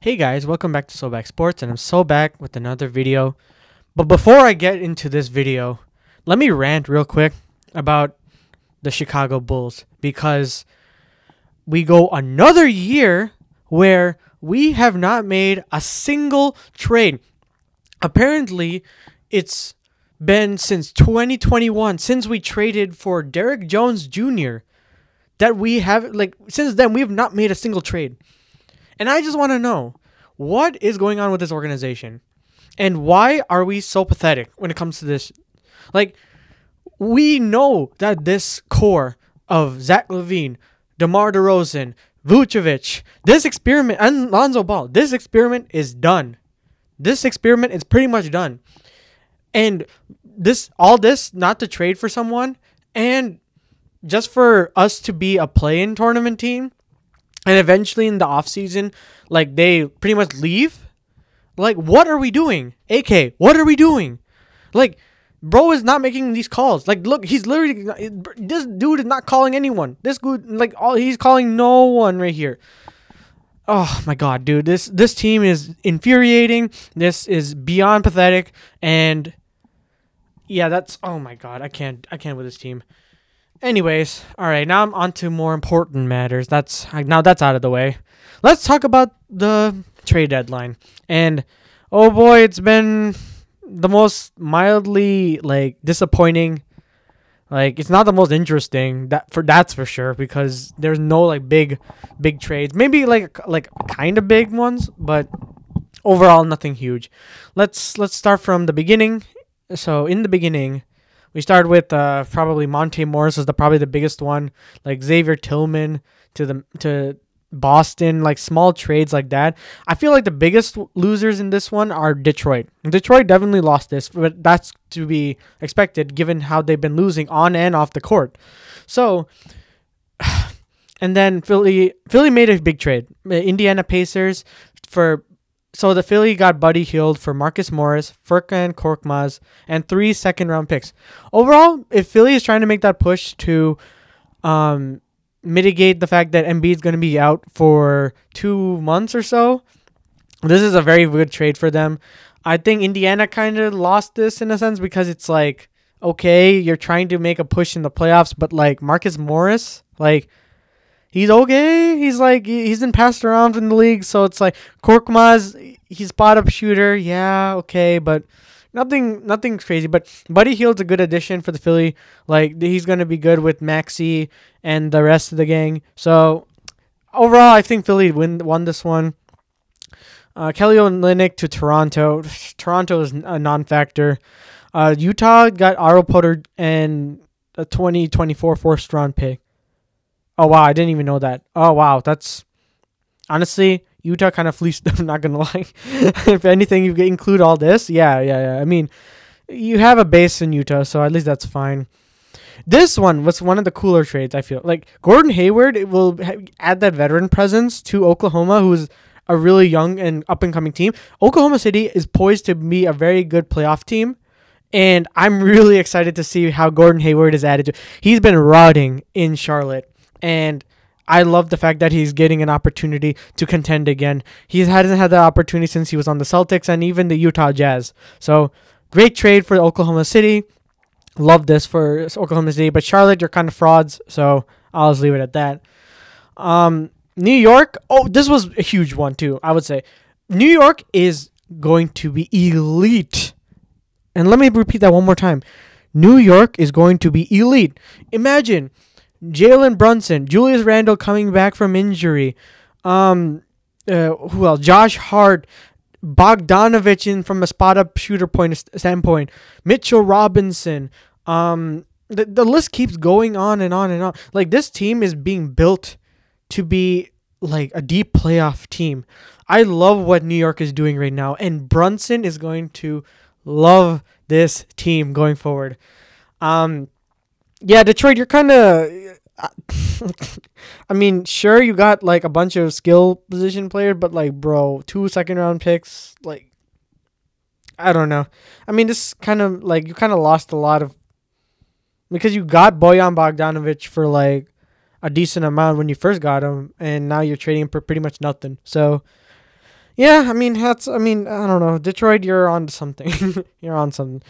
Hey guys, welcome back to So Back Sports, and I'm so back with another video. But before I get into this video, let me rant real quick about the Chicago Bulls because we go another year where we have not made a single trade. Apparently, it's been since 2021, since we traded for Derrick Jones Jr., that we have, since then, we have not made a single trade. And I just want to know, what is going on with this organization? And why are we so pathetic when it comes to this? We know that this core of Zach LaVine, DeMar DeRozan, Vucevic, this experiment, and Lonzo Ball, this experiment is done. This experiment is pretty much done. And all this not to trade for someone, and just for us to be a play-in tournament team, and eventually in the offseason, they pretty much leave. What are we doing? AK, what are we doing? Bro is not making these calls. Look, he's literally, this dude is not calling anyone. This dude, he's calling no one right here. Oh my god, dude, this team is infuriating. This is beyond pathetic, and yeah, oh my god, I can't with this team. Anyways, all right, now I'm on to more important matters. Now that's out of the way. Let's talk about the trade deadline. And oh boy, it's been the most mildly disappointing. It's not the most interesting, that's for sure, because there's no big trades. Maybe kind of big ones, but overall nothing huge. Let's start from the beginning. So in the beginning, we started with probably Monte Morris is probably the biggest one, Xavier Tillman to Boston, small trades like that. I feel like the biggest losers in this one are Detroit. Detroit definitely lost this, but that's to be expected given how they've been losing on and off the court. So, and then Philly made a big trade. Indiana Pacers So the Philly got Buddy Hield for Marcus Morris, Furkan Korkmaz, and 3 second-round picks. Overall, if Philly is trying to make that push to mitigate the fact that Embiid is going to be out for 2 months or so, this is a very good trade for them. I think Indiana kind of lost this in a sense because it's okay, you're trying to make a push in the playoffs, but Marcus Morris, he's okay. He's been passed around in the league, so it's Korkmaz, he's spot up shooter, yeah, okay, but nothing crazy. But Buddy Hield's a good addition for the Philly. He's gonna be good with Maxey and the rest of the gang. So overall, I think Philly won this one. Kelly Olynyk to Toronto. Toronto is a non-factor. Utah got Aro Potter and a 2024 first-round pick. Oh, wow, I didn't even know that. Oh, wow, that's... Honestly, Utah kind of fleeced them, not going to lie. If anything, you include all this. Yeah. I mean, you have a base in Utah, so at least that's fine. This one was one of the cooler trades, I feel. Gordon Hayward, it will add that veteran presence to Oklahoma, who's a really young and up-and-coming team. Oklahoma City is poised to be a very good playoff team, and I'm really excited to see how Gordon Hayward is added to. He's been rotting in Charlotte. And I love the fact that he's getting an opportunity to contend again. He hasn't had that opportunity since he was on the Celtics and even the Utah Jazz. So, great trade for Oklahoma City. Love this for Oklahoma City. But Charlotte, you're kind of frauds, so I'll just leave it at that. New York, this was a huge one too, I would say. New York is going to be elite. And let me repeat that one more time. New York is going to be elite. Imagine Jalen Brunson, Julius Randle coming back from injury. Who else? Josh Hart, Bogdanovich from a spot-up shooter standpoint. Mitchell Robinson. The list keeps going on and on and on. This team is being built to be a deep playoff team. I love what New York is doing right now, and Brunson is going to love this team going forward. Yeah, Detroit, you're kind of... I mean, sure, you got a bunch of skill position players, but bro, 2 second-round picks, I don't know. I mean, this kind of you kind of lost a lot of, because you got Bojan Bogdanovic for a decent amount when you first got him, and now you're trading him for pretty much nothing. So Yeah, I mean, I don't know. Detroit, you're on something. You're on something.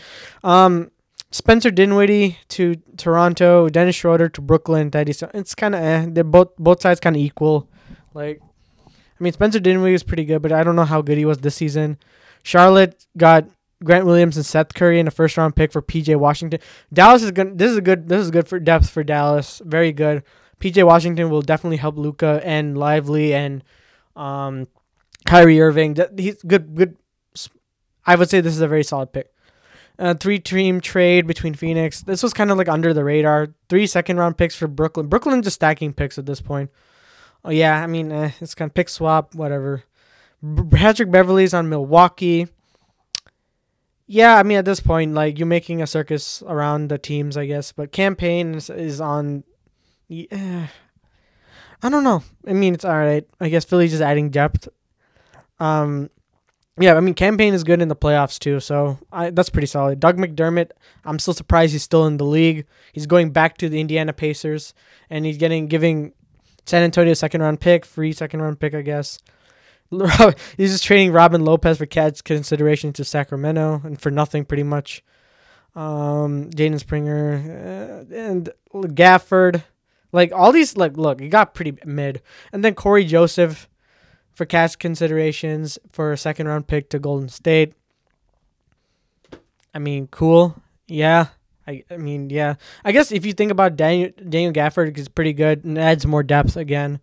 Um, Spencer Dinwiddie to Toronto, Dennis Schroeder to Brooklyn. It's kind of they're both sides kind of equal. Like, I mean, Spencer Dinwiddie is pretty good, but I don't know how good he was this season. Charlotte got Grant Williams and Seth Curry in a first round pick for PJ Washington. Dallas is good. This is good. This is good for depth for Dallas. Very good. PJ Washington will definitely help Luka and Lively and um Kyrie Irving. He's good. Good. I would say this is a very solid pick. 3-team trade between Phoenix. This was kind of like under the radar. 3 second-round picks for Brooklyn. Brooklyn just stacking picks at this point. Oh yeah, I mean it's kind of pick swap, whatever. Patrick Beverly's on Milwaukee. Yeah, I mean at this point, like you're making a circus around the teams, I guess. But campaign is on. Yeah, I don't know. I mean it's all right. I guess Philly's just adding depth. Um, yeah, I mean, campaign is good in the playoffs too, so that's pretty solid. Doug McDermott, I'm still surprised he's still in the league. He's going back to the Indiana Pacers, and he's giving San Antonio a second-round pick, free second-round pick, I guess. He's just trading Robin Lopez for catch consideration to Sacramento, and for nothing, pretty much. Jaden Springer and Gafford, like all these, like look, he got pretty mid, and then Corey Joseph for cash considerations for a second-round pick to Golden State. I mean, cool. Yeah. I mean, yeah. I guess if you think about Daniel Gafford, is pretty good and adds more depth again.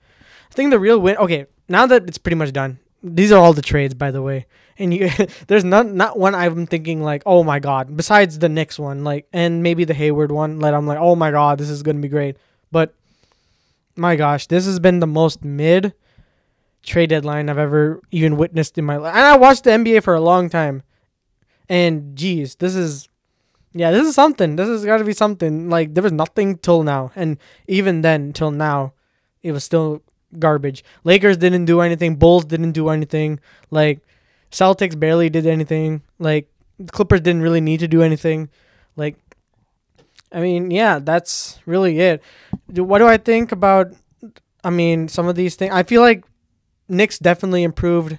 I think the real win. Okay, now that it's pretty much done. These are all the trades, by the way. And there's not one I'm thinking like, oh my god. Besides the Knicks one, like, and maybe the Hayward one, that I'm like, oh my god, this is gonna be great. But my gosh, this has been the most mid trade deadline I've ever even witnessed in my life. And I watched the NBA for a long time. And geez, this is something. This has got to be something. Like there was nothing till now, and even then till now, it was still garbage. Lakers didn't do anything. Bulls didn't do anything. Like Celtics barely did anything. Like the Clippers didn't really need to do anything. Like, I mean, yeah, that's really it. What do I think about? I mean, some of these things. I feel like Knicks definitely improved.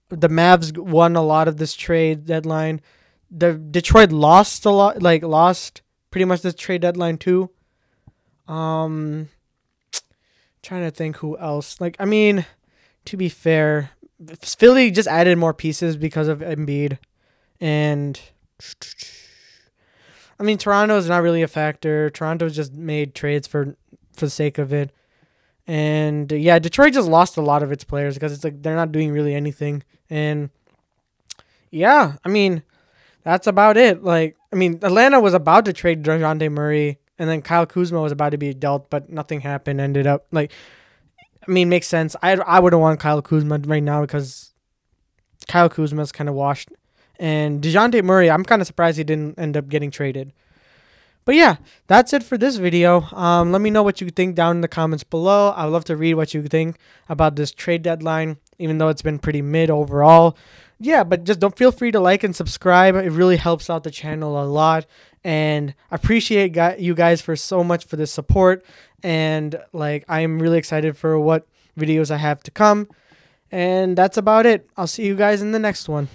The Mavs won a lot of this trade deadline. The Detroit lost a lot, like lost pretty much this trade deadline too. Trying to think who else. Like, I mean, to be fair, Philly just added more pieces because of Embiid, and I mean Toronto is not really a factor. Toronto's just made trades for the sake of it. And yeah, Detroit just lost a lot of its players because it's like they're not doing really anything. And yeah, I mean, that's about it. Like, I mean, Atlanta was about to trade DeJounte Murray, and then Kyle Kuzma was about to be dealt, but nothing happened. Ended up like, I mean, makes sense. I wouldn't want Kyle Kuzma right now because Kyle Kuzma's kind of washed, and DeJounte Murray, I'm kind of surprised he didn't end up getting traded. But yeah, that's it for this video. Let me know what you think down in the comments below. I would love to read what you think about this trade deadline, even though it's been pretty mid overall. Yeah, but just don't feel free to like and subscribe. It really helps out the channel a lot. And I appreciate you guys for so much for the support. And like, I am really excited for what videos I have to come. And that's about it. I'll see you guys in the next one.